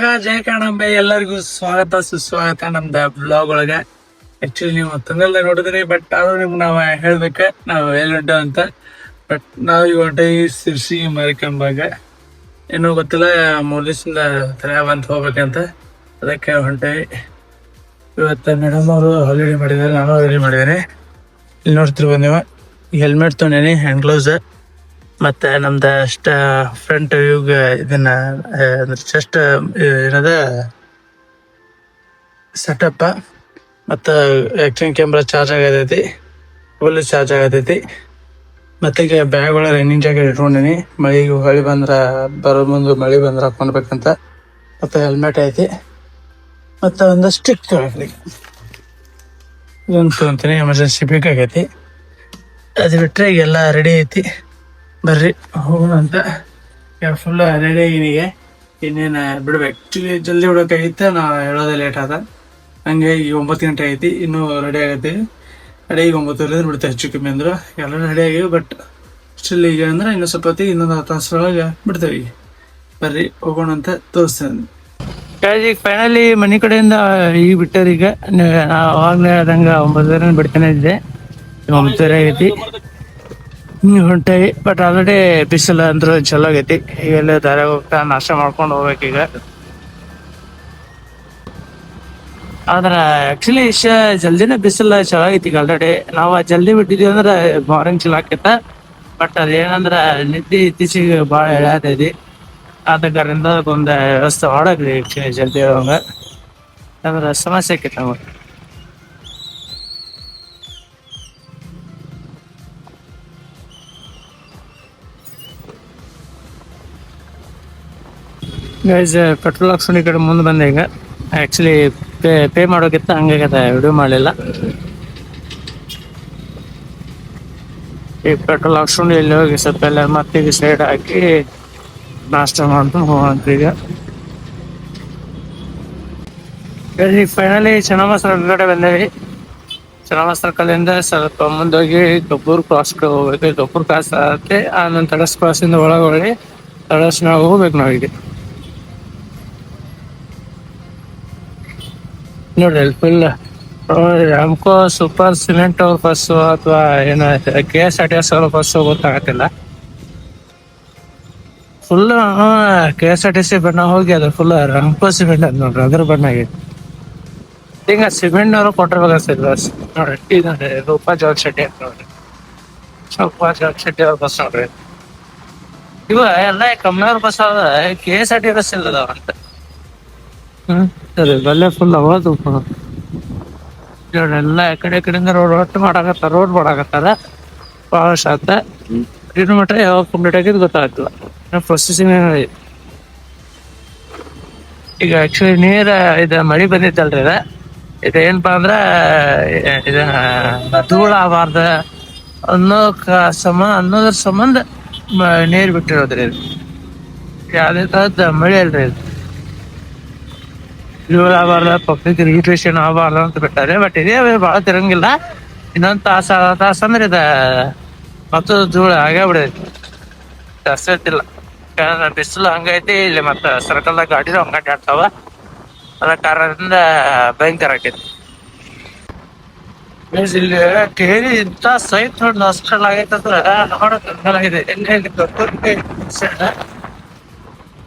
ಕರ್ನಾಟಕ ಜಯ ಕನ್ನಡಾಂಬೆ ಎಲ್ಲರಿಗೂ ಸ್ವಾಗತ ಸುಸ್ವಾಗತ ನಮ್ದ ಬ್ಲಾಗ್ ಒಳಗ. ಆಕ್ಚುಲಿ ನೀವು ತಂಗಲ್ದಾಗ ನೋಡಿದ್ರಿ, ಬಟ್ ಅದು ನಿಮ್ಗೆ ನಾವು ಹೇಳ್ಬೇಕ ನಾವು ಎಲ್ಲಿ ಹೊಂಟ ಅಂತ. ಬಟ್ ನಾವು ಈಗ ಹೊಂಟೇವಿ ಸಿರ್ಸಿ ಮಾರಿಕಾಂಬಾಗ. ಏನೋ ಗೊತ್ತಿಲ್ಲ, 3 ದಿವಸದಿಂದ ತಲೆ ಬಂತ ಹೋಗ್ಬೇಕಂತ, ಅದಕ್ಕೆ ಹೊಂಟೇವಿ. ಇವತ್ತು ಮೇಡಮ್ ಅವರು ಹಾಲಿಡೇ ಮಾಡಿದ್ದಾರೆ, ನಾನು ಹಾಲಿಡೇ ಮಾಡಿದ್ದೇನೆ. ಇಲ್ಲಿ ನೋಡ್ತಿರ್ಬೋದು ನೀವು, ಹೆಲ್ಮೆಟ್ ತೊಗೊಂಡೇನಿ, ಹ್ಯಾಂಡ್ ಗ್ಲೌಸ್, ಮತ್ತೆ ನಮ್ದ ಅಷ್ಟ ಫ್ರಂಟ್ ವ್ಯೂಗ ಇದನ್ನ ಜಸ್ಟ್ ಏನದ ಸೆಟಪ್, ಮತ್ತು ಆ್ಯಕ್ಷನ್ ಕ್ಯಾಮ್ರಾ ಚಾರ್ಜ್ ಆಗತೈತಿ, ಫುಲ್ ಚಾರ್ಜ್ ಆಗತೈತಿ. ಮತ್ತೆ ಈಗ ಬ್ಯಾಗ್ ಒಳಗೆ ರನ್ನಿಂಗ್ ಜಾಕೆಟ್ ಇಟ್ಕೊಂಡೀನಿ, ಮಳೆಗೆ ಹೊಳಿ ಬಂದ್ರ ಬರೋ ಮುಂದೆ ಮಳೆ ಬಂದ್ರೆ ಹಾಕೊಂಡ್ಬೇಕಂತ. ಮತ್ತು ಹೆಲ್ಮೆಟ್ ಐತಿ, ಮತ್ತು ಒಂದು ಸ್ಟಿಕ್ ಇದೊಂದು ತೊಗೊಂತೀನಿ, ಎಮರ್ಜೆನ್ಸಿ ಬೇಕಾಗೈತಿ. ಅದು ಬಿಟ್ಟರೆ ಈಗೆಲ್ಲ ರೆಡಿ ಐತಿ, ಬರ್ರಿ ಹೋಗೋಣ ಅಂತ. ಫುಲ್ ರೆಡಿ ಆಗಿನಿಗೆ, ಇನ್ನೇನು ಬಿಡ್ಬೇಕು. ಆ್ಯಕ್ಚುಲಿ ಜಲ್ದಿ ಬಿಡೋಕ್ಕಾಗಿತ್ತು, ನಾವು ಹೇಳೋದೇ ಲೇಟ್ ಆದ. ಹಂಗೆ ಈಗ 9 ಗಂಟೆ ಐತಿ, ಇನ್ನೂ ರೆಡಿ ಆಗೈತಿ. ರೆಡಿ ಈಗ 9:30 ಬಿಡ್ತೇವೆ, ಹೆಚ್ಚು ಕಮ್ಮಿ ಅಂದ್ರು. ಎಲ್ಲ ರೆಡಿ ಆಗಿವಿ, ಬಟ್ ಸ್ಟಿಲ್ ಈಗ ಅಂದ್ರೆ ಇನ್ನೂ ಸ್ವಲ್ಪ ಹೊತ್ತಿಗೆ, ಇನ್ನೊಂದು 10 ತಾಸರೊಳಗೆ ಬಿಡ್ತೇವೆ. ಈಗ ಬರ್ರಿ ಹೋಗೋಣ ಅಂತ ತೋರಿಸ್ತೇನೆ. ಈಗ ಫೈನಲಿ ಮನೆ ಕಡೆಯಿಂದ ಈಗ ಬಿಟ್ಟಾರ. ಈಗ ನಾವು ಅವಾಗಲೇ ಹೇಳ್ದಂಗೆ 9:30 ಬಿಡ್ತಾನೆ ಇದ್ದೆ, 9:30 ಆಗೈತಿ. ಹೊಂಟೇವಿ, ಬಟ್ ಆಲ್ರೆಡಿ ಬಿಸಿಲು ಅಂದ್ರು ಚಲೋ ಆಗೈತಿ. ಈಗೆಲ್ಲ ದಾರ ಹೋಗ್ತಾ ನಾಷ್ಟ ಮಾಡ್ಕೊಂಡು ಹೋಗ್ಬೇಕೀಗ. ಆದ್ರ ಆಕ್ಚುಲಿ ಜಲ್ದಿನ ಬಿಸಿಲು ಚಲೋ ಆಗೈತಿ ಈಗ ಆಲ್ರೆಡಿ. ನಾವು ಜಲ್ದಿ ಬಿಟ್ಟಿದ್ವಿ ಅಂದ್ರೆ ಮಾರ್ನಿಂಗ್ ಚಲೋ ಆಕೈತ. ಬಟ್ ಅದೇನಂದ್ರ ನಿದ್ದೆ ಇತ್ತೀಚಿಗೆ ಭಾಳ ಎಳೆತೈತಿ. ಆದ ಕಾರಣದಿಂದ ಒಂದು ವ್ಯವಸ್ಥೆ ಮಾಡಕ್ರಿ ಜಲ್ದಿ ಹೇಳುವಂಗ, ಅಂದ್ರೆ ಸಮಸ್ಯೆ ಆಕೈತಿ ನಮಗೆ. ಗೈಸ್, ಪೆಟ್ರೋಲ್ ಹಾಕ್ಸ್ಕೊಂಡು ಈ ಕಡೆ ಮುಂದೆ ಬಂದೆ. ಈಗ ಆ್ಯಕ್ಚುಲಿ ಪೇ ಮಾಡೋಕ್ಕಿಂತ ಹಂಗಾಗದ, ವಿಡಿಯೋ ಮಾಡಲಿಲ್ಲ. ಈಗ ಪೆಟ್ರೋಲ್ ಹಾಕ್ಸ್ಕೊಂಡು ಇಲ್ಲಿ ಹೋಗಿ ಸ್ವಲ್ಪ ಎಲ್ಲ ಮತ್ತೆ ಈಗ ಸೈಡ್ ಹಾಕಿ ನಾಷ್ಟ ಮಾಡ್ಕೊಂಡು ಹೋಗೋಂತ. ಈಗ ಫೈನಲಿ ಚೆನ್ನಮ್ಮ ಸರ್ಕಲ್ ಕಡೆ ಬಂದೇವಿ. ಚೆನ್ನಮ್ಮ ಸರ್ಕಲಿಂದ ಸ್ವಲ್ಪ ಮುಂದೋಗಿ ಗಬ್ಬೂರ್ ಕ್ರಾಸ್ ಕಡೆ ಹೋಗ್ಬೇಕು. ಗಬ್ಬೂರ್ ಕ್ರಾಸ್ ಆಗುತ್ತೆ, ಆಮೇಲೆ ತಡಸ್ ಕ್ರಾಸಿಂದ ಒಳಗೆ ತಡಸ್ ನಾವು ಹೋಗ್ಬೇಕು. ನಾವೀಗ ನೋಡ್ರಿ, ಫುಲ್ ರಾಮ್ಕೋ ಸೂಪರ್ ಸಿಮೆಂಟ್ ಅವ್ರ ಬಸ್ಸು ಅಥವಾ ಏನ KSRTC ಅವ್ರ ಬಸ್ಸು ಗೊತ್ತಾಗತ್ತಿಲ್ಲ. ಫುಲ್ KSRTC ಬಣ್ಣ ಹೋಗಿ ಅದು ಫುಲ್ ರಾಮ್ಕೋ ಸಿಮೆಂಟ್ ಅಂತ ನೋಡ್ರಿ, ಅದ್ರ ಬಣ್ಣ ಆಗೈತಿ. ಹಿಂಗ ಸಿಮೆಂಟ್ ಅವರು ಕೊಟ್ಟಿರ್ಬೇಕು ಬಸ್. ನೋಡ್ರಿ ಇದು ನೋಡ್ರಿ, ರೂಪಾ ಜೋಗ್ ಶೆಟ್ಟಿ ಅಂತ ನೋಡ್ರಿ, ರೂಪಾ ಜೋಗ್ ಶೆಟ್ಟಿ ಅವ್ರ ಬಸ್ ನೋಡ್ರಿ. ಇವ ಎಲ್ಲ ಕಮ್ಮನವ್ರ ಬಸ್ ಅದ, KSRTC ಬಸ್ ಇಲ್ಲದ ಅಂತ. ಸರಿ, ಬಲ್ಲೆ ಫುಲ್ ಅವತ್ತು ಎಲ್ಲ ಕಡೆ ಕಡೆಯಿಂದ ರೋಡ್ ಮಾಡಾಕತ್ತಾರ. ಭಾಳ ಶಾತ ಇನ್ನು ಮಟ್ಟ ಯಾವಾಗ ಕಂಪ್ಲೀಟ್ ಆಗಿದ್ದು ಗೊತ್ತಾಗತ್ತಿಲ್ಲ, ಪ್ರೊಸೆಸಿಂಗ್. ಈಗ ಆಕ್ಚುಲಿ ನೀರ ಇದು ಮಳೆ ಬಂದಿತ್ತಲ್ರಿ, ಇದೇನಪ್ಪಾ ಅಂದ್ರ ಇದ ಧೂಳ ಆಗಬಾರ್ದ ಅನ್ನೋದ್ರ ಸಂಬಂಧ ನೀರು ಬಿಟ್ಟಿರೋದ್ರಿ. ಇದು ಯಾವುದೇ ತರದ್ ಮಳೆ ಅಲ್ರಿ, ಇದು ಧೂಳ ಆಗಬಾರ್ದ, ಪಬ್ಲಿಕ್ ರಿಜಿಸ್ಟ್ರೇಷನ್ ಆಗಬಾರ್ದ ಅಂತ ಬಿಟ್ಟಾರೆ. ಬಟ್ ಇದೇ ಭಾಳ ತಿರಂಗಿಲ್ಲ, ಇನ್ನೊಂದು ತಾಸು ಅಂದ್ರೆ ಇದ ಮತ್ತು ಧೂಳ ಆಗೇ ಬಿಡೈತಿ, ಜಾಸ್ತಿ ಐತಿಲ್ಲ. ಬಿಸಿಲು ಹಂಗೈತಿ, ಇಲ್ಲಿ ಮತ್ತ ಸರ್ಕಲ್ದಾಗ ಗಾಡಿ ಹಂಗ ಅಡ್ಡಾಡ್ತಾವ, ಅದ ಕಾರಣದಿಂದ ಭಯಂಕರ ಆಕೈತಿ. ಇಲ್ಲಿ ಕೇಳಿ ಇಂಥ ಸೈಟ್ ನೋಡಿ ಹಾಸ್ಪಿಟಲ್ ಆಗೈತಂದ್ರ ನೋಡೋದಾಗಿದೆ.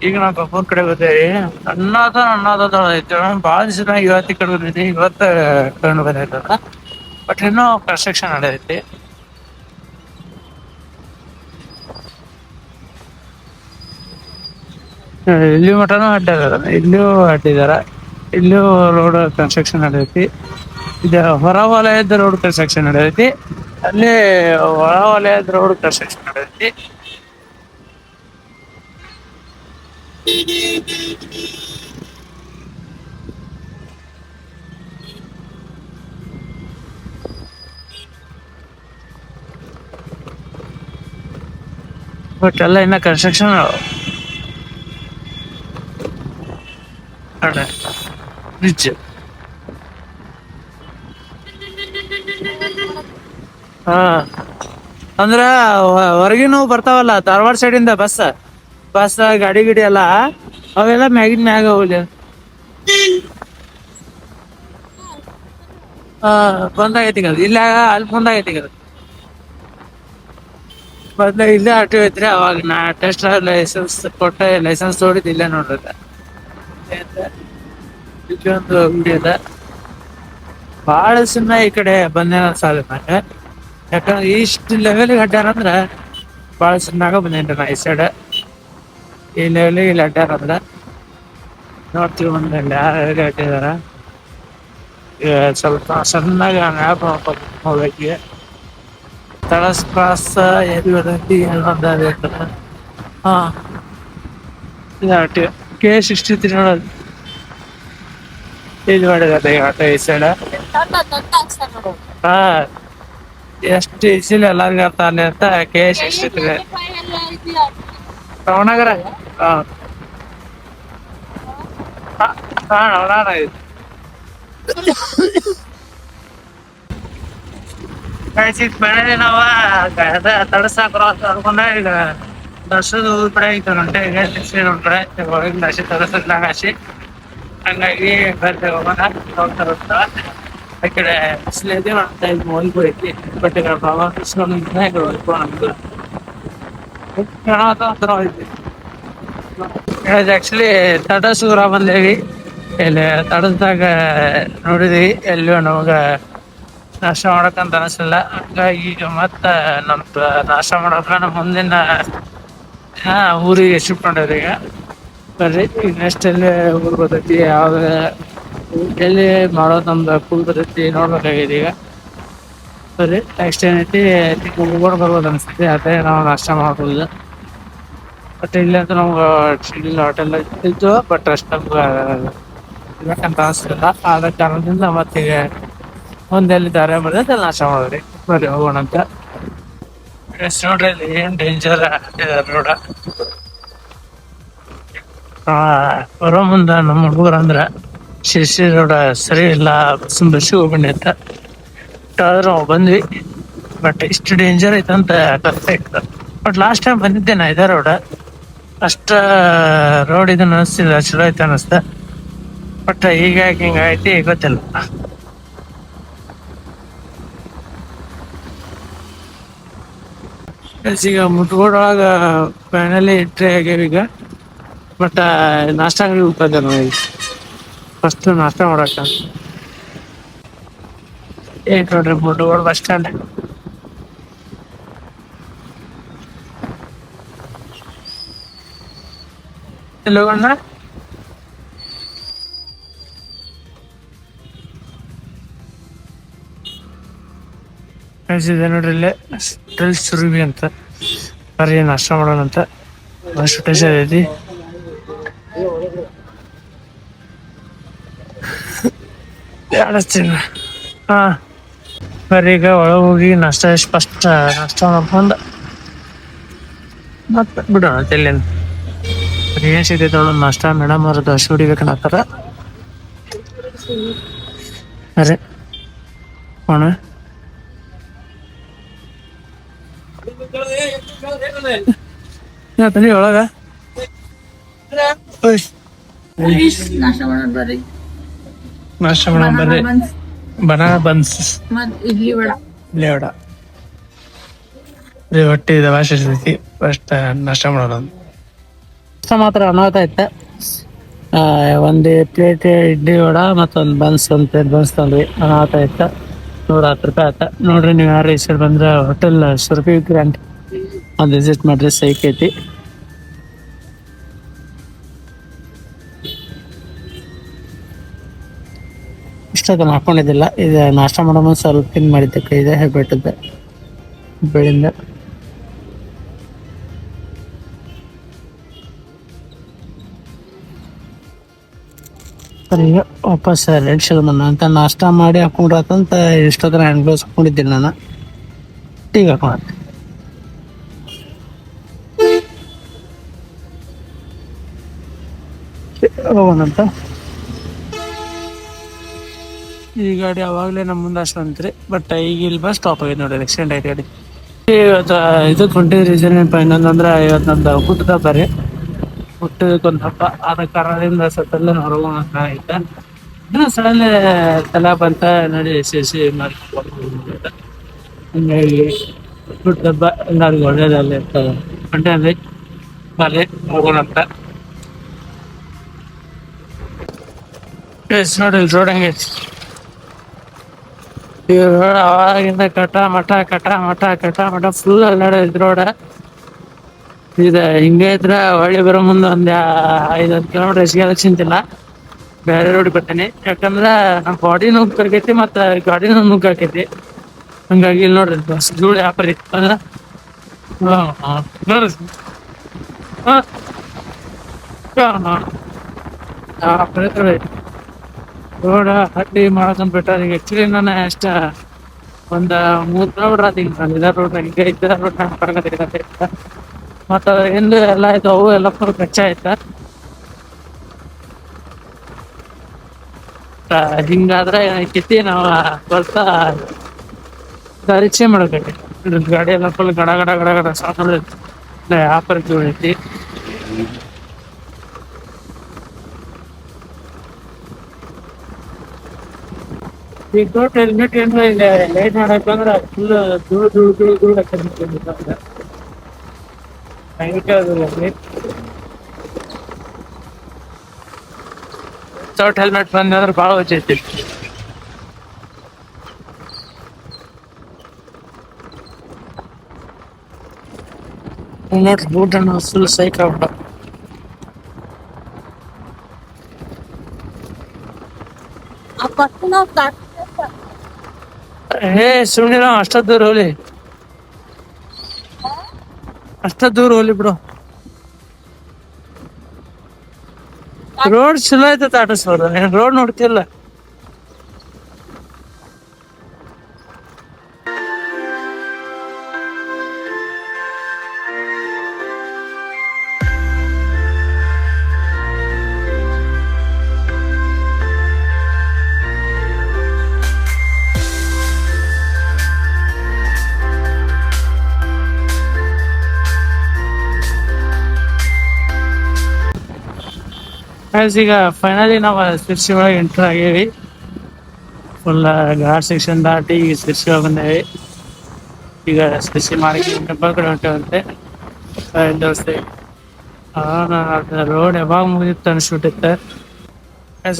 ಈಗ ನಾವು ಗಬ್ಬೂರ್ ಕಡೆ ಬಂದೇವಿ. ಅನ್ನೋದ ಐತಿ, ಭಾಳ ದಿವಸ ಇವತ್ತಿ ಕಡೆ ಬಂದೈತಿ, ಇವತ್ತು ಕಂಡು ಬಂದೈತದ. ಬಟ್ ಇನ್ನೂ ಕನ್ಸ್ಟ್ರಕ್ಷನ್ ನಡೆದೈತಿ. ಇಲ್ಲಿ ಮಟನೂ ಇಲ್ಲಿಯೂ ಅಡ್ಡಿದಾರ. ಇಲ್ಲಿಯೂ ರೋಡ್ ಕನ್ಸ್ಟ್ರಕ್ಷನ್ ನಡೆದೈತಿ. ಇದು ಹೊರ ವಲಯದ ರೋಡ್ ಕನ್ಸ್ಟ್ರಕ್ಷನ್ ನಡೆದೈತಿ, ಅಲ್ಲಿ ಒಳ ವಲಯದ ರೋಡ್ ಕನ್ಸ್ಟ್ರಕ್ಷನ್ ನಡೆದೈತಿ. ಬಟ್ ಎಲ್ಲ ಇನ್ನ ಕನ್ಸ್ಟ್ರಕ್ಷನ್ ಬ್ರಿಡ್ಜ್. ಹಾ, ಅಂದ್ರ ಹೊರಗಿನೂ ಬರ್ತಾವಲ್ಲ ಧಾರವಾಡ ಸೈಡಿಂದ ಬಸ್ ಗಾಡಿ ಎಲ್ಲ ಅವೆಲ್ಲ ಮ್ಯಾಗಿನ ಮ್ಯಾಗ ಹೋಗ್ಲಿ. ಬಂದಾಗೈತಿ ಈಗ ಇಲ್ಲ ಅಲ್ಲಿ ಬಂದಾಗೈತಿ ಈಗ ಬಂದಾಗ ಇಲ್ಲೇ ಆಟೋ ಐತ್ರಿ. ಅವಾಗ ನಾ ಟೆಸ್ಟ್ ಲೈಸೆನ್ಸ್ ಕೊಟ್ಟ ಲೈಸೆನ್ಸ್ ತೋಡಿದ್ ಇಲ್ಲೇ ನೋಡ್ರಿ. ಇಲ್ಲೊಂದು ವಿಡಿಯೋದ ಬಾಳ ಸಿನಿಮಾ ಈ ಕಡೆ ಬಂದೇ ಸಾಲ ನಂಗೆ. ಯಾಕಂದ್ರೆ ಇಷ್ಟು ಲೆವೆಲ್ಗೆ ಅಡ್ಡಾರಂದ್ರ ಬಾಳ ಸಿನಿಮಾಗ ಬಂದೇನ್ರಿ ನಾ ಈ ಸೈಡ್. ಈ ಲೆವೆಲ್ಗೆ ಇಲ್ಲಿ ಅಡ್ಡಾರಂದ್ರ ನೋಡ್ತೀವಿ ಒಂದಲ್ಲಿ ಯಾರು ಅಡ್ಡಿದಾರ. ಸ್ವಲ್ಪ ಸಣ್ಣಾಗಿ ಮ್ಯಾಪ್ ಹೋಗಕ್ಕೆ ತಳಸ್ ಕ್ರಾಸ್ ಹಾ K63 ನೋಡೋದು ಇದು ಮಾಡಿದ ಆಟೋ ಈ ಸೈಡ್. ಹಾ ಎಷ್ಟು ಈಸಿಲಿ ಎಲ್ಲಾರ್ಗ ತಾನೆ ಅಂತ K63 ರಾಮನಗರ. ಹಾ ನೋಡೋಣ ಇದು ಬೆಳೆ ನಾವ ತಡಸಾಕ ಅನ್ಕೊಂಡ ಈಗ ದರ್ಶದ ಕಡೆ ಐತೆ ನೋಡ್ರಿ. ಈಗ ನೋಡ್ರೆ ನಾಶಿ ತಡಸದ್ ನಾಶಿ ಹಂಗಾಗಿ ಬರ್ತೆ ಹೋಗೋಣ ಹೋಗ್ತಾ ಆ ಕಡೆ ಬಿಸಿಲಿದೆ ಹೊಲ್ಗೋಯ್ತಿ ಬಟ್ಟೆಗಳ ಭಾವ ಆಕ್ಚುಲಿ ತಡಸೂರ ಬಂದೇವಿ. ಇಲ್ಲಿ ತಡಸ್ದಾಗ ನೋಡಿದ್ವಿ ಎಲ್ಲಿಯೂ ನಮಗ ನಾಷ್ಟ ಮಾಡಕಂತ ಅನಿಸಲಿಲ್ಲ. ಹಂಗಾಗಿ ಈಗ ಮತ್ತ ನಮ್ದು ನಾಷ್ಟ ಮಾಡಕ ನಮ್ಮ ಮುಂದಿನ ಊರಿಗೆ ಶಿಫ್ಟ್ ಮಾಡಿದ್ರಿ. ಈಗ ಬರ್ರಿ ಈಗ ನೆಕ್ಸ್ಟ್ ಎಲ್ಲಿ ಊರ್ ಬರ್ತೈತಿ ಯಾವ್ದ ಎಲ್ಲಿ ಮಾಡೋದು ನಮ್ದು ಫುಲ್ ಬರ್ತೈತಿ ನೋಡ್ಬೇಕಾಗಿದೆ. ಈಗ ಬರ್ರಿ ನೆಕ್ಸ್ಟ್ ಏನೈತಿ ಊರ್ ಬರ್ಬೋದು ಅನಿಸ್ತೈತಿ. ಅದೇ ನಾವು ನಾಷ್ಟ ಮಾಡ್ಬೋದು. ಬಟ್ ಇಲ್ಲಿ ಅಂತ ನಮ್ಗೆ ಇಲ್ಲಿ ಹೋಟೆಲ್ ಇತ್ತು ಬಟ್ ಅಷ್ಟು ನಮ್ಗೆ ಇರ್ಬೇಕಂತ ಅನಿಸ್ತಿಲ್ಲ. ಆದ ಕಾರಣದಿಂದ ಮತ್ತೀಗ ಒಂದೆಲ್ಲಿ ದಾರಿ ಮಾಡಿದ್ರೆ ನಾಶ ಮಾಡಿದ್ರಿ. ಬರ್ರಿ ಹೋಗೋಣ ಅಂತ. ನೋಡ್ರಿ ಇಲ್ಲಿ ಏನ್ ಡೇಂಜರ್ ರೋಡ. ಬರೋ ಮುಂದ ನಮ್ಮ ಹುಡುಗರು ಅಂದ್ರ ಶಿರ್ಸಿ ರೋಡ ಸರಿ ಇಲ್ಲ ಬಸ್ಸಿಗೆ ಹೋಗ್ಬಂಡಿ ಅಂತ ಆದ್ರೆ ನಾವು ಬಂದ್ವಿ. ಬಟ್ ಇಷ್ಟು ಡೇಂಜರ್ ಐತಂತ ಗೊತ್ತಾಯ್ತು. ಬಟ್ ಲಾಸ್ಟ್ ಟೈಮ್ ಬಂದಿದ್ದೆ ನಾ ಇದೇ ರೋಡ. ಅಷ್ಟ ರೋಡ್ ಇದನ್ನ ಅನಿಸ್ತಿಲ್ಲ, ಚಲೋ ಐತೆ ಅನಿಸ್ತ. ಬಟ್ ಈಗ ಹಿಂಗೈತಿ ಗೊತ್ತಿಲ್ಲ. ಈಗ ಮುಟ್ಗೋಡೊಳಗ ಫೈನಲಿ ಎಂಟ್ರಿ ಆಗ್ಯಾವ ಈಗ. ಬಟ್ ನಾಷ್ಟ ಅಂಗಡಿ ಹೋಗ್ತದೆ ನಾವು ಫಸ್ಟ್ ನಾಷ್ಟ ಮಾಡಕ. ನೋಡ್ರಿ ಮುಟ್ಗೋಡ್ ಬಸ್ ಸ್ಟ್ಯಾಂಡ್. ಎಲ್ಲಿ ಹೋಗೋಣ? ಇದೆ ನೋಡ್ರಿ ಇಲ್ಲೇ ಸುರುವಿ ಅಂತ. ಬರೀ ನಾಷ್ಟ ಮಾಡೋಣ ಅಂತ ಅಷ್ಟು ಐತಿ. ಹಾ ಬರ್ರಿ ಈಗ ಒಳಗೆ ಹೋಗಿ ನಾಷ್ಟ ಫಸ್ಟ್ ನಾಷ್ಟ ಮಾಡ್ಕೊಂಡು ಮತ್ತೆ ಬಿಡೋಣ ಎಲ್ಲಿಂದ. ಏನ್ ಸಿಗ್ತೈತೆ ಅವಳು ನಾಷ್ಟ ಮೇಡಮ್ ಅವ್ರ ದೋಸೆ ಹೊಡಿಬೇಕನ್ನತ್ತಾರ. ಅರೆ ಹೋಣ ತನಿ ಒಳಗ ನಾಷ್ಟ ಮಾಡೋಣ ಬರ್ರಿ. ಬನಾನಾ ಬನ್ಸ್ ಇಡ್ಲಿ ವಡ ಹೊಟ್ಟಿ ವಾಶ್ ಇರ್ತೈತಿ. ಫಸ್ಟ್ ನಾಷ್ಟ ಮಾಡೋಣ. ನಾಷ್ಟ ಮಾತ್ರ ಅನಾಹುತ ಐತೆ. ಒಂದು ಪ್ಲೇಟ್ ಇಡ್ಲಿ ವಡ ಮತ್ತೊಂದು ಬನ್ಸ್ ಒಂದು ಪ್ಲೇಟ್ ಬನ್ಸ್ ತಂದ್ವಿ. ಅನಾಹುತ ಐತೆ. 110 ರೂಪಾಯಿ ಆಯ್ತ. ನೋಡ್ರಿ ನೀವು ಯಾರು ಈ ಸೈಡ್ ಬಂದ್ರೆ ಹೋಟೆಲ್ ಸುರಭಿ ಗ್ರ್ಯಾಂಡ್ ಒಂದು ವಿಸಿಟ್ ಮಾಡ್ರಿ. ಸೈಕ್ ಐತಿ. ಇಷ್ಟೊತ್ತು ಹಾಕೊಂಡಿದ್ದಿಲ್ಲ. ಇದು ನಾಷ್ಟ ಮಾಡೋ ಮುಂದೆ ಸ್ವಲ್ಪ ತಿನ್ ಮಾಡಿದ್ದೆ ಕೈದೆ ಹೆಬ್ಬೆಟ್ಟದ್ದೆ ಬೆಳಿಂದ. ಈಗ ವಾಪಸ್ ರೆಡ್ ಶರ್ಟ್ ಅಂತ ನಾಷ್ಟ ಮಾಡಿ ಹಾಕೊಂಡ್ರತಂತ ಇಷ್ಟೊತ್ತರ ಹ್ಯಾಂಡ್ ಗ್ಲೌಸ್ ಹಾಕೊಂಡಿದ್ದೀನಿ ನಾನು. ಟೀಗೆ ಹಾಕೊಂಡ ಹೋಗೋಣಂತ. ಈ ಗಾಡಿ ಅವಾಗಲೇ ನಮ್ಮ ಮುಂದೆ ಅಷ್ಟು ಅಂತ್ರಿ. ಬಟ್ ಈಗ ಇಲ್ಲಿ ಬಸ್ ಸ್ಟಾಪ್ ಆಗೈತೆ ನೋಡಿ. ಆಕ್ಸಿಡೆಂಟ್ ಆಯ್ತು ಗಾಡಿ. ಇವತ್ತು ಇದಕ್ಕೆ ಹೊಂಟಿದ ರೀಸನ್ ಏನಪ್ಪ ಇನ್ನೊಂದಂದ್ರೆ ಇವತ್ತು ನಮ್ದು ಹುಟ್ಟದ ಬರ್ರಿ ಹುಟ್ಟದಕ್ಕೊಂದು ಹಬ್ಬ ಆದ ಕಾರಣದಿಂದ ಸ್ವಲ್ಪ ಹೊರಗೋಣ ಅಂತ ಆಯ್ತಾ ಇನ್ನು ಸಡನ್ಲಿ ತಲೆ ಬಂತ ನೋಡಿ ಸೇರಿಸಿ ಮಾಡ್ಕೊಂಡು ಹಂಗಾಗಿ ಹುಟ್ಟು ಹಬ್ಬ ಎಲ್ಲರಿಗೂ ಒಳ್ಳೇದಲ್ಲಿ ಇರ್ತದೆ ಮಂಡ್ಯಲ್ಲಿ ಬರ್ರಿ ಹೋಗೋಣ ಅಂತ ನೋಡಿ ರೋಡ್ ಹಂಗೈತಿ ಈ ರೋಡ್ ಅವಾಗಿಂದ ಕಟ ಮಠ ಫುಲ್ ಅಲ್ಲಾಡೈತಿ ರೋಡ ಇದು ಹಿಂಗೆ ಇದ್ರ ಹೊಳ್ಳಿ ಬರೋ ಮುಂದೆ ಒಂದ್ 5-10 ಕಿಲೋಮೀಟರ್ ಹೆಚ್ಚಿಗೆ ಚಿಂತಿಲ್ಲ ಬೇರೆ ರೋಡ್ ಬರ್ತೀನಿ ಯಾಕಂದ್ರ ನಮ್ಮ ಬಾಡಿ ನುಗ್ಗಾಕೈತಿ ಮತ್ತ ಗಾಡಿನೂ ನುಗ್ಗಾಕೈತಿ ಹಂಗಾಗಿ ಇಲ್ಲಿ ನೋಡ್ರಿ ಬಸ್ ಧೂಳು ವ್ಯಾಪಾರ ಇತ್ತು ನೋಡ್ರಿ ರೋಡ ಹಟ್ಟಿ ಮಾಡ್ಕೊಂಡ್ ಬಿಟ್ಟಾರ ಈಗ ಆಕ್ಚುಲಿ ನಾನು ಅಷ್ಟ ಒಂದ್ 3 ಕಿಲೋಮೀಟರ್ ಆತ ಹಿಂಗ ಇದ ರೋಡ್ ಹಿಂಗ ಇದ್ದ ರೋಡ್ ಕರ್ಕತ್ತ ಮತ್ತ ಹಿಂದೆ ಎಲ್ಲ ಆಯ್ತು ಅವು ಎಲ್ಲ ಫುಲ್ ಕಚ್ಚ ಆಯ್ತ ಹಿಂಗಾದ್ರೆ ಕಿತ್ತಿ ನಾವು ಸ್ವಲ್ಪ ದಾರಿ ಚೇಂಜ್ ಮಾಡಕೈತಿ ಗಾಡಿ ಎಲ್ಲ ಫುಲ್ ಗಡ ಸಾಕು ವ್ಯಾಪಾರ ಐತಿ ಈಗ ದೊಡ್ಡ ಹೆಲ್ಮೆಟ್ ಏನ್ರ ಇಲ್ಲ ಲೈಟ್ ಮಾಡಕಂದ್ರ ಫುಲ್ ಧೂಳು ದೊಡ್ಡ ಹೆಲ್ಮೆಟ್ ಬಂದ್ರೆ ಭಾಳ ವಜ್ಜೈತಿ ನೋಡ್ರಿ ಬೂಟ್ ಅಣ್ಣ ಫುಲ್ ಸೈಕ್ ಆಗ್ಬಿಟ್ಟ ಸುಮ್ನಿರ ಅಷ್ಟ ದೂರ ಹೋಗ್ಲಿ ಬಿಡು ರೋಡ್ ಚಲೋ ಐತೆ ಆಟೋಸ್ವರ ರೋಡ್ ನೋಡ್ತಿಲ್ಲ ಈಗ ಫೈನಲಿ ನಾವು ಶಿರ್ಸಿ ಒಳಗೆ ಎಂಟರ್ ಆಗೇವಿ ಫುಲ್ ಘಾಟ್ ಸೆಕ್ಷನ್ ದಾಟಿ ಈಗ ಶಿರ್ಸಿ ಒಳಗೆ ಬಂದೇವಿ ಈಗ ಶಿರ್ಸಿ ಮಾಡಿ ಟೆಂಪಲ್ ಕಡೆ ಹೊಂಟೇವಂತೆ ದೋಸ್ತೆ ರೋಡ್ ಯಾವಾಗ ಮುಗಿದಿತ್ತು ಅನ್ಸ್ಬಿಟ್ಟಿತ್ತ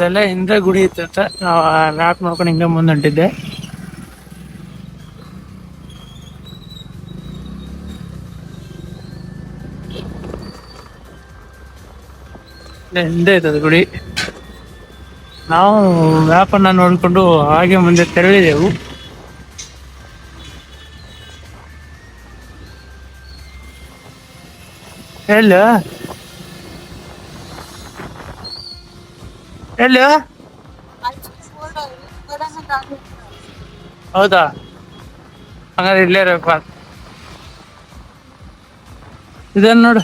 ಎಲ್ಲ ಹಿಂದೆ ಗುಡಿ ಇತ್ತ ನಾವು ಮ್ಯಾಪ್ ನೋಡ್ಕೊಂಡು ಹಿಂಗೆ ಮುಂದೆ ಹೊಂಟಿದ್ದೆ ಹಿಂದೆ ಐತದ ಗುಡಿ ನಾವು ಮ್ಯಾಪನ್ನ ನೋಡ್ಕೊಂಡು ಹಾಗೆ ಮುಂದೆ ತೆರಳಿದೆವು ಎಲ್ಲ ಹೌದಾ ಹಂಗಾದ್ರೆ ಇಲ್ಲೇ ಇರಪ್ಪ ಇದನ್ನ ನೋಡು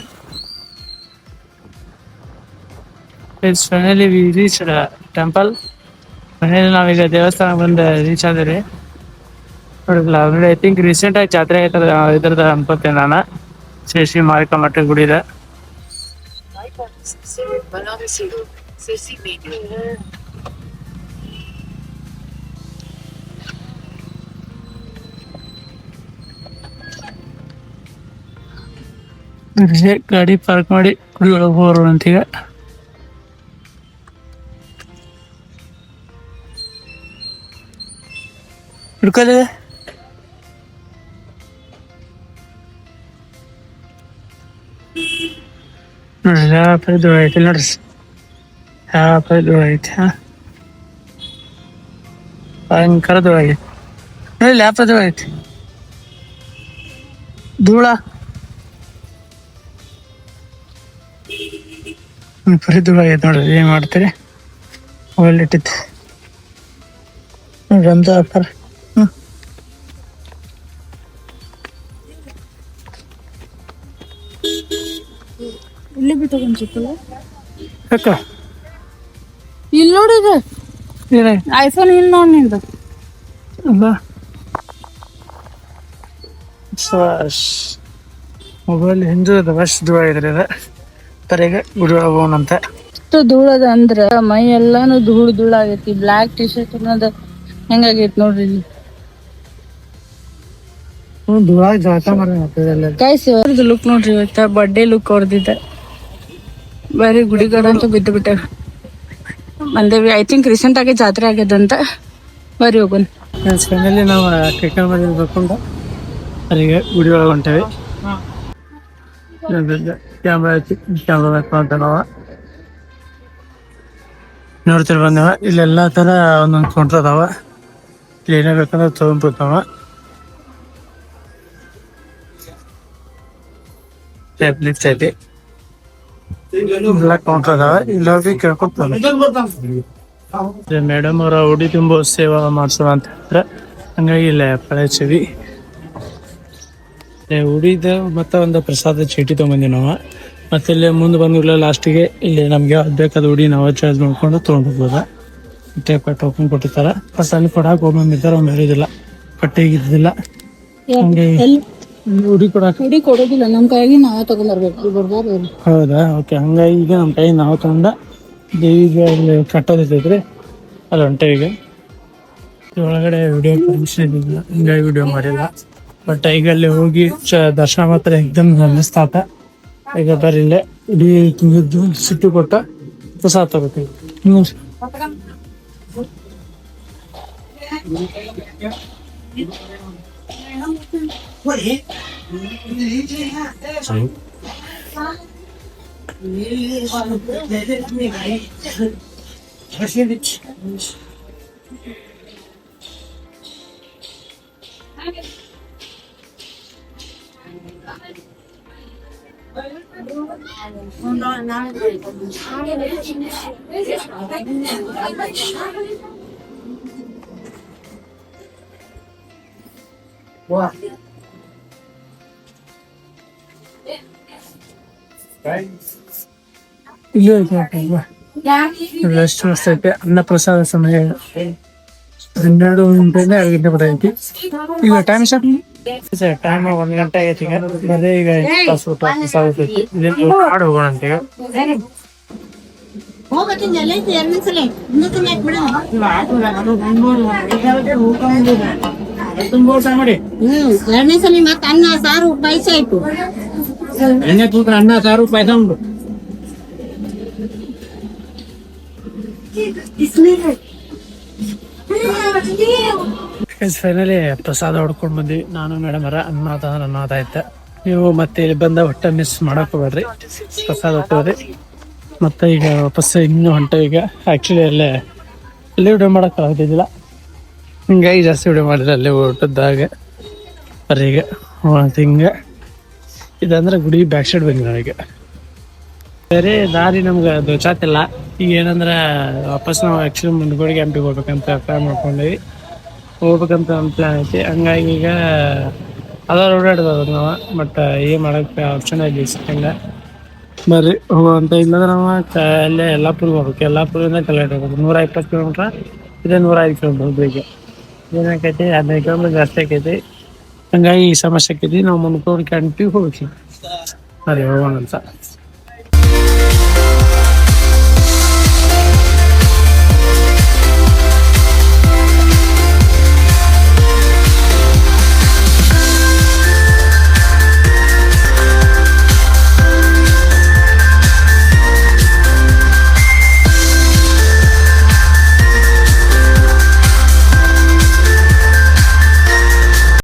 It's finally we reached the temple. Finally ನಾವೀಗ ದೇವಸ್ಥಾನ ಬಂದು ರೀಚ್ ಆದ್ರಿ ನೋಡಿಲ್ಲ ಆಲ್ರೆಡಿ ಐ ಥಿಂಕ್ ರೀಸೆಂಟ್ ಆಗಿ ಜಾತ್ರೆ ಆಯ್ತದ ಇದ್ರದ ಅನ್ಕೋತೇನೆ ನಾನು ಶ್ರೀ ಮಾರಿಕಾಂಬಾ ಮಠ ಗುಡಿ ಇದೆ ಗಾಡಿ ಪಾರ್ಕ್ ಮಾಡಿ ಗುಡಿ ಒಳಗೆ ಹೋಗೋರು ಅಂತೀಗ ಹಿಡ್ಕೊಳ್ಳಿ ನೋಡ್ರಿ ದೂರ ಐತಿ ನೋಡ್ರಿ ದೂರ ಐತಿ ಭಯಂಕರ ದೂರ ಆಗೈತಿ ನೋಡಿ ಲ್ಯಾಪ ದೂರ ಐತಿ ಧೂಳ ಬರೀ ಧೂಳ ಆಗೈತಿ ನೋಡ್ರಿ ಏನ್ ಮಾಡ್ತೀರಿ ಒಳ್ಳಿಟ್ಟಿತ್ತು ನೋಡ್ರಿ ಅಂತ ವ್ಯಾಪಾರ ಇಲ್ಲಿ ಬಿಟ್ಟು ಅನ್ಸುತ್ತಲ್ಲ ಅಕ್ಕ ಇಲ್ಲಿ ನೋಡಿದ ಐಫೋನ್ ಇಲ್ಲಿ ನೋಡಿ ನಿಂದು ಅಲ್ಲ ಮೊಬೈಲ್ ಹಿಂದೂ ಬಸ್ ದೂರ ಇದ್ರಿ ಅದ ಬರೀ ಈಗ ಗುಡಿ ಒಳಗೆ ಹೋಗೋಣಂತ. ಎಷ್ಟು ಧೂಳದ ಅಂದ್ರ ಮೈ ಎಲ್ಲಾನು ಧೂಳ್ ಆಗೈತಿ. ಬ್ಲಾಕ್ ಟಿ ಶರ್ಟ್ ಅನ್ನೋದು ಹೆಂಗಾಗೈತಿ ನೋಡ್ರಿ ಇಲ್ಲಿ. ಧೂಳಾಗ ಜಳಕ ಮಾಡಿ ಗೈಸ್ ಅವ್ರದ್ದು ಲುಕ್ ನೋಡ್ರಿ, ಇವತ್ತ ಬರ್ಡೇ ಲುಕ್ ಅವ್ರದಿದೆ. ಬರೀ ಗುಡಿಗಾರ ಅಂತೂ ಬಿದ್ದು ಬಿಟ್ಟಾರ. ಬಂದೇವಿ, ಐ ಥಿಂಕ್ ರೀಸೆಂಟ್ ಆಗಿ ಜಾತ್ರೆ ಆಗ್ಯದಂತ. ಬರೀ ಹೋಗೋಣ. ಫೈನಲಿ ನಾವು ಕ್ರಿಕೆಟ್ ಮಾಡಿ ಬರ್ಕೊಂಡು ಈಗ ಗುಡಿ ಒಳಗೆ ಹೊಂಟೇವಿ. ಕ್ಯಾಮ್ರಾ ಐತಿ, ಕ್ಯಾಮ್ರಾ ಅಂತ ನಾವು ನೋಡ್ತಿರ್ ಬಂದೇವ. ಇಲ್ಲೆಲ್ಲಾ ತರ ಒಂದೊಂದು ಕೌಂಟ್ರ್ ಅದಾವ. ಇಲ್ಲಿ ಏನೇ ಬೇಕಂದ್ರೆ ತಗೊಂಡ್ಬಿಡ್ತಾವ. ಟ್ಯಾಬ್ಲೆಟ್ಸ್ ಐತಿ, ಎಲ್ಲ ಕೌಂಟ್ರ್ ಅದಾವ. ಇಲ್ಲಿ ಹೋಗಿ ಕೇಳ್ಕೊತ ಮೇಡಮ್ ಅವರ ಉಡಿ ತುಂಬೋ ಸೇವಾ ಮಾಡ್ಸೋ ಅಂತ ಹೇಳ್ತಾರೆ. ಹಂಗಾಗಿ ಇಲ್ಲೇ ಪಳಚವಿ ಉಡಿದ ಮತ್ತೆ ಒಂದು ಪ್ರಸಾದ ಚೀಟಿ ತೊಗೊಂಬಂದಿ ನಾವು. ಮತ್ತೆ ಇಲ್ಲಿ ಮುಂದೆ ಬಂದಿಲ್ಲ ಲಾಸ್ಟಿಗೆ ಇಲ್ಲಿ ನಮ್ಗೆ ಯಾವ್ದು ಬೇಕಾದ ಉಡಿ ನಾವು ಚಾರ್ಜ್ ಮಾಡ್ಕೊಂಡು ತೊಗೊಂಡ್ಬೋದ. ಟೋಕನ್ ಕೊಟ್ಟಿರ್ತಾರ. ಫಸ್ಟ್ ಅಲ್ಲಿ ಕೊಡಾಕ್ ಹೋಗ್ಬಂದಿರ್ತಾರ, ಅವ್ನು ಇರೋದಿಲ್ಲ, ಪಟ್ಟಿಗಿದ್ದಿಲ್ಲ. ಹಂಗೆ ಉಡಿ ಕೊಡೋದಿಲ್ಲ, ನಮ್ ಕೈಯಾಗಿ ನಾವೇ ತಗೊಂಡ್ಬರ್ಬೇಕು. ಹೌದಾ, ಓಕೆ. ಹಂಗಾಗಿ ಈಗ ನಮ್ಮ ಕೈ ನಾವು ತಗೊಂಡ ದೇವಿಗೆ ಅಲ್ಲಿ ಕಟ್ಟೋದಿರ್ತೈತ್ರಿ, ಅಲ್ಲಿ ಹೊಂಟೆ. ಈಗ ಒಳಗಡೆ ವಿಡಿಯೋ ಪರ್ಮಿಷನ್ ಇಲ್ಲ, ಹಿಂಗಾಗಿ ವಿಡಿಯೋ ಮಾಡಿಲ್ಲ. ಬಟ್ ಈಗ ಅಲ್ಲಿ ಹೋಗಿ ದರ್ಶನ ಮಾತ್ರ ಎಕ್ದಮ್ ಅನ್ನಿಸ್ತಾತ. ಈಗ ಬರೀ ಇಡೀ ತುಂಬಿದ್ದು ಸಿಟ್ಟು ಕೊಟ್ಟ ಪ್ರಸಾದ ತಗೋತೀವಿ. ಎಷ್ಟು ವರ್ಷ ಐತೆ ಅನ್ನ ಪ್ರಸಾದ ಸಮಯ 12 ಗಂಟೆಯಿಂದ 2 ಗಂಟೆ ಬರ್ತೈತಿ. ಈಗ ಟೈಮ್ ಸರ್ ಟೈಮ್ 1 ಗಂಟೆ ಆಗೈತಿ. ಈಗ ಬರೀ ಈಗ ಪ್ರಸಾದ ಮಾಡಿ ಹೋಗೋಣ ಅಂತ. ಈಗ ಎರಡನೇ ಸಲ ಮತ್ತೆ ಅನ್ನ ಸಾರು ಪಾಯಸ ಆಯ್ತು. ಎಣ್ಣೆ ತೂಕ ಅನ್ನ ಸಾರು ಪಾಯಸ ಉಂಟು. ಫೈನಲಿ ಪ್ರಸಾದ ಹೊಡ್ಕೊಂಡ್ ಬಂದ್ವಿ ನಾನು ಮೇಡಮ್ ಅವರ. ಅನ್ನೋದ ಆಯ್ತ. ನೀವು ಮತ್ತೆ ಇಲ್ಲಿ ಬಂದ ಒಟ್ಟ ಮಿಸ್ ಮಾಡಕ್ ಹೋಗ್ಬೇಡ್ರಿ, ಪ್ರಸಾದ ಹೋಗ್ರಿ. ಮತ್ತೆ ಈಗ ವಾಪಸ್ ಇನ್ನೂ ಹೊಂಟ. ಈಗ ಆಕ್ಚುಲಿ ಅಲ್ಲೇ ವಿಡಿಯೋ ಮಾಡಕ್ ಆಗ್ತಿದ್ದಿಲ್ಲ, ಹಿಂಗಾಗಿ ಜಾಸ್ತಿ ವಿಡಿಯೋ ಮಾಡಿಲ್ಲ ಅಲ್ಲೇ ಊಟದಾಗ. ಬರೀ ಈಗ ಹಿಂಗೆ ಇದಂದ್ರೆ ಗುಡಿ ಬ್ಯಾಕ್ ಸೈಡ್ ಬಂದ್ವಿ ನಾವೀಗ. ಬೇರೆ ದಾರಿ ನಮ್ಗೆ ದೋಚಾತಿಲ್ಲ. ಈಗ ಏನಂದ್ರೆ ವಾಪಸ್ ನಾವು ಆ್ಯಕ್ಚುಲಿ ಮುಂದ್ಗೋಡಿಗೆ ಹಂಪಿಗೆ ಹೋಗ್ಬೇಕಂತ ಪ್ಲ್ಯಾನ್ ಮಾಡ್ಕೊಂಡೀವಿ. ಹೋಗ್ಬೇಕಂತ ಒಂದು ಪ್ಲ್ಯಾನ್ ಐತಿ. ಹಂಗಾಗಿ ಈಗ ಅದಾರು ಓಡಾಡಿದವ್ರು ನಾವು. ಬಟ್ ಏನು ಮಾಡೋಕ್ಕೆ ಆಪ್ಷನ್ ಆಗಿ ಸಿಕ್ಕಂಗ ಬರ್ರಿ ಹೋಗುವಂತ. ಇಲ್ಲಾಂದ್ರೆ ನಾವು ಅಲ್ಲೇ ಯಲ್ಲಾಪುರ್ಗೆ ಹೋಗ್ಬೇಕು. ಯಲ್ಲಾಪುರದಿಂದ ಕಲ್ಯಾಣ ಹೋಗ್ಬೇಕು. 120 ಕಿಲೋಮೀಟ್ರ್ ಇದೆ, 105 ಕಿಲೋಮೀಟ್ರ್ ಒಬ್ಬರಿಗೆ. ಏನಾಕೈತಿ 15 ಕಿಲೋಮೀಟ್ರ್ ಜಾಸ್ತಿ ಆಕೈತಿ. ಹಂಗಾಗಿ ಈ ಸಮಸ್ಯೆ ಆಕೈತಿ. ನಾವು ಮುಂದ್ಕೊಂಡು ಕ್ಯಾಂಟಿಗೆ ಹೋಗ್ಬೇಕು. ಸರಿ ಹೋಗೋಣ ಅಂತ.